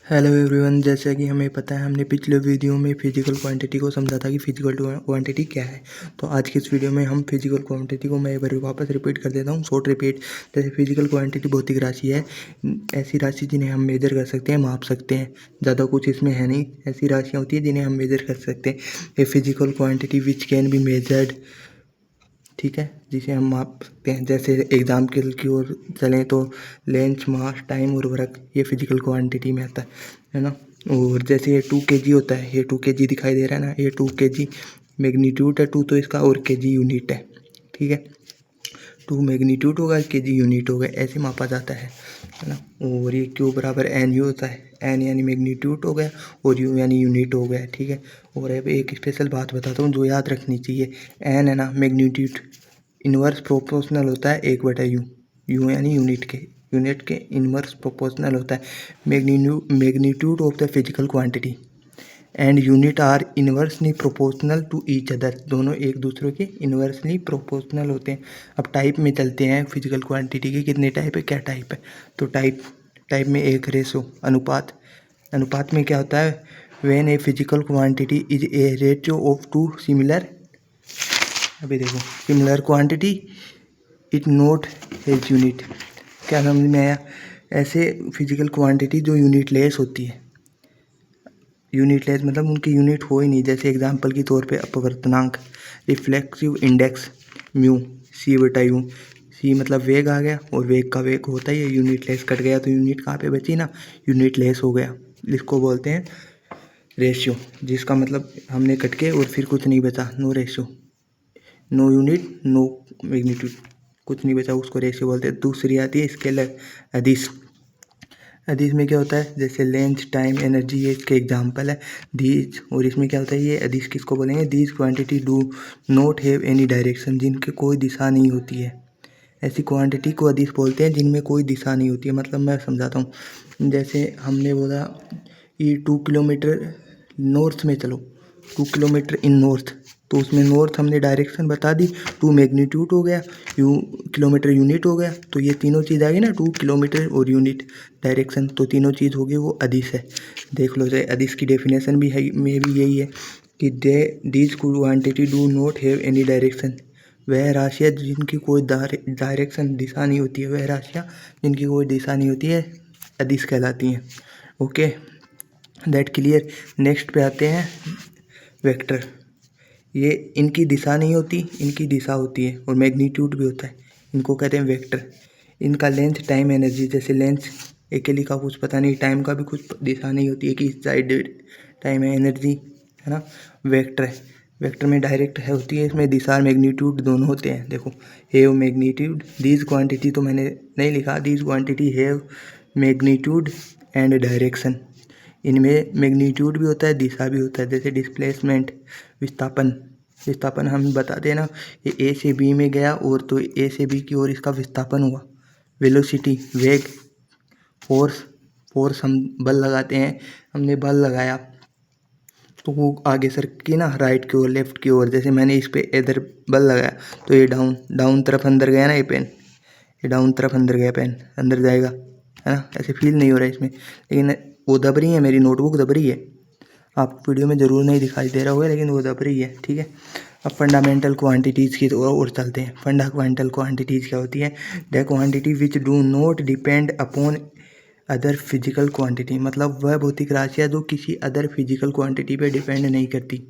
Hello everyone, जैसा कि हमें पता है हमने पिछले वीडियो में फिजिकल क्वांटिटी को समझा था कि फिजिकल क्वांटिटी क्या है। तो आज की इस वीडियो में हम फिजिकल क्वांटिटी को मैं एक बार वापस रिपीट कर देता हूँ, शॉर्ट रिपीट। जैसे फिजिकल क्वांटिटी भौतिक राशि है, ऐसी राशि जिन्हें हम मेजर कर सकते हैं, माप सकते हैं। ज़्यादा कुछ इसमें है नहीं, ऐसी राशियाँ होती है जिन्हें हम मेजर कर सकते हैं। ए physical quantity which can be measured, ठीक है, जिसे हम माप सकते हैं। जैसे एग्जाम्पल की ओर चलें तो लेंथ, मास, टाइम, उर्वरक, ये फिजिकल क्वांटिटी में आता है ना। और जैसे ये 2 kg होता है, ये 2 kg दिखाई दे रहा है ना, ये 2 kg मैग्नीट्यूड है, 2 तो इसका, और kg यूनिट है, ठीक है। 2 मैग्नीट्यूड होगा, kg यूनिट होगा, ऐसे मापा जाता है ना। और ये Q बराबर एन यू होता है, एन यानी मैग्नीट्यूड हो गया और यू यानी यूनिट हो गया, ठीक है। और अब एक स्पेशल बात बताता हूँ जो याद रखनी चाहिए। एन है ना, मैग्नीट्यूड इनवर्स प्रोपोर्शनल होता है 1/u, यू यानी यूनिट के इनवर्स प्रोपोर्शनल होता है magnitude of the physical quantity and unit are inversely proportional to each other. दोनों एक दूसरे के इनवर्सली प्रोपोर्शनल होते हैं। अब टाइप में चलते हैं, फिजिकल क्वांटिटी के कितने टाइप है, क्या टाइप है। तो टाइप में एक रेशो, अनुपात में क्या होता है, when a physical quantity is a ratio of two similar, अभी देखो, similar quantity it note as unit. क्या समझ में आया। ऐसे फिजिकल क्वांटिटी जो यूनिट लेस होती है, यूनिट लेस मतलब उनकी यूनिट हो ही नहीं। जैसे एग्जांपल के तौर पे अपवर्तनांक, रिफ्लेक्सिव इंडेक्स म्यू, c/u। सी मतलब वेग आ गया, और वेग का वेग होता ही है, यूनिट लेस कट गया तो यूनिट कहाँ पे बची ना, यूनिट लेस हो गया। इसको बोलते हैं रेशियो, जिसका मतलब हमने कट के और फिर कुछ नहीं बचा, no ratio, no unit no magnitude, कुछ नहीं बचा, उसको रेशियो बोलते हैं। दूसरी आती है स्केलर, अदिश। अदिश में क्या होता है, जैसे लेंथ, टाइम, एनर्जी, ये इसके एग्जाम्पल है दीज। और इसमें क्या होता है, ये अदिश किसको बोलेंगे, these quantity do not have any direction, जिनकी कोई दिशा नहीं होती है। ऐसी क्वांटिटी को अदिश बोलते हैं जिनमें कोई दिशा नहीं होती है। मतलब मैं समझाता हूँ, जैसे हमने बोला ये 2 किलोमीटर नॉर्थ में चलो, 2 किलोमीटर इन नॉर्थ, तो उसमें नॉर्थ हमने डायरेक्शन बता दी, 2 मैग्नीट्यूड हो गया, किलोमीटर यूनिट हो गया। तो ये तीनों चीज़ आ गई ना, 2 किलोमीटर और यूनिट डायरेक्शन, तो तीनों चीज़ होगी, वो अदिश है। देख लो, जैसे अदिश की डेफिनेशन भी है, में भी यही है कि these quantity do not have any direction. वह राशियाँ जिनकी कोई डायरेक्शन, दिशा नहीं होती है, वह राशियाँ जिनकी कोई दिशा नहीं होती है, अदिश कहलाती हैं। Okay, that clear. नेक्स्ट पे आते हैं वेक्टर। ये इनकी दिशा नहीं होती, इनकी दिशा होती है, और मैग्नीट्यूड भी होता है, इनको कहते हैं वेक्टर। इनका लेंथ, टाइम, एनर्जी, जैसे लेंथ अकेली का कुछ पता नहीं, टाइम का भी कुछ दिशा नहीं होती है कि इस साइड टाइम है, एनर्जी है ना। वेक्टर है, वेक्टर में डायरेक्ट है होती है, इसमें दिशा और मैग्नीट्यूड दोनों होते हैं। देखो, हैव मैग्नीट्यूड, दीज क्वांटिटी तो मैंने नहीं लिखा, these quantity have magnitude and direction. इनमें मैग्नीट्यूड भी होता है, दिशा भी होता है। जैसे डिस्प्लेसमेंट, विस्थापन हम बताते हैं ना, ये ए से बी में गया, और तो ए से बी की ओर इसका विस्थापन हुआ। वेलोसिटी, वेग, फोर्स हम बल लगाते हैं, हमने बल लगाया तो वो आगे सरकी ना, राइट की ओर, लेफ्ट की ओर। जैसे मैंने इस पे इधर बल लगाया तो ये डाउन तरफ अंदर गया ना, ये पेन, ये डाउन तरफ अंदर गया, पेन अंदर जाएगा, है ना। ऐसे फील नहीं हो रहा है इसमें, लेकिन वो दब रही है, मेरी नोटबुक दब रही है। आपको वीडियो में ज़रूर नहीं दिखाई दे रहा होगा, लेकिन वो दब रही है, ठीक है। अब फंडामेंटल क्वांटिटीज़ की और चलते हैं। फंडामेंटल क्वांटिटीज़ क्या होती है, the quantity which do not depend upon other physical quantity. मतलब वह भौतिक राशियाँ जो किसी अदर फिजिकल क्वांटिटी पे डिपेंड नहीं करती,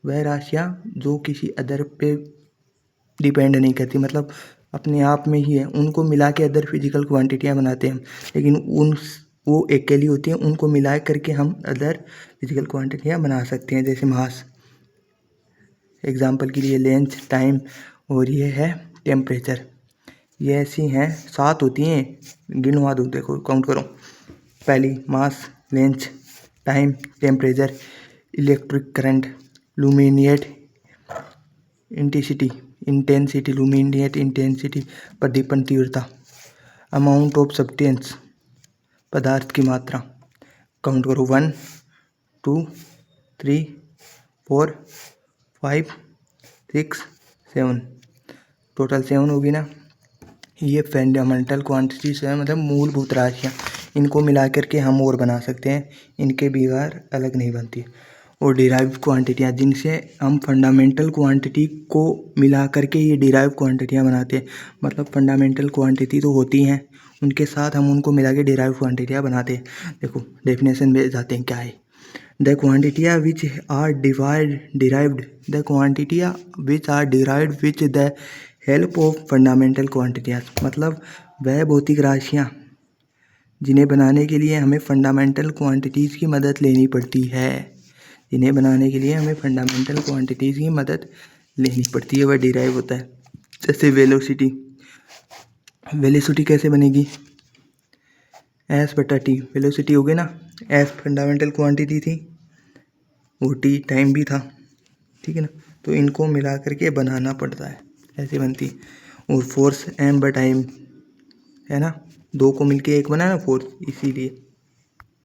वह राशियाँ जो किसी अदर पे डिपेंड नहीं करती, मतलब अपने आप में ही है, उनको मिला के अदर फिजिकल क्वांटिटियाँ बनाते हैं हम। लेकिन वो अकेली होती हैं, उनको मिला करके हम अदर फिजिकल क्वांटिटियाँ बना सकते हैं। जैसे मास, एग्जाम्पल के लिए लेंथ, टाइम, और ये है टेम्परेचर। ये ऐसी हैं, 7 होती हैं, गिनवा दो, देखो काउंट करो। पहली mass, length, time, temperature, electric current, luminous luminous intensity, प्रदीपन तीव्रता, अमाउंट ऑफ सब्सटेंस, पदार्थ की मात्रा। काउंट करो, 1 2 3 4 5 6 7, टोटल 7 होगी ना। ये फंडामेंटल क्वांटिटीज है, मतलब मूलभूत राशियाँ। इनको मिला करके हम और बना सकते हैं, इनके बगैर अलग नहीं बनती। और डिराइव्ड क्वांटिटियाँ, जिनसे हम फंडामेंटल क्वांटिटी को मिला करके ये डिराइव क्वांटिटियाँ बनाते हैं। मतलब फंडामेंटल क्वांटिटी तो होती हैं, उनके साथ हम उनको मिला के डिराइव क्वांटिटियाँ बनाते हैं। देखो डेफिनेशन में जाते हैं क्या है। द क्वांटिटियाँ विच आर डिराइव्ड द क्वांटिटियाँ which are derived which the help of fundamental क्वांटिटियाँ। मतलब वह भौतिक राशियाँ जिन्हें बनाने के लिए हमें फंडामेंटल क्वांटिटीज़ की मदद लेनी पड़ती है, जिन्हें बनाने के लिए हमें फंडामेंटल क्वांटिटीज़ की मदद लेनी पड़ती है, वह डिराइव होता है। जैसे वेलोसिटी, वेलोसिटी कैसे बनेगी, एस बटा टी। वेलोसिटी हो गई ना, एस फंडामेंटल क्वांटिटी थी और टी टाइम भी था, ठीक है ना। तो इनको मिला करके बनाना पड़ता है, ऐसे बनती। और फोर्स एम बटा एम है ना, दो को मिलके एक बना ना फोर्स, इसीलिए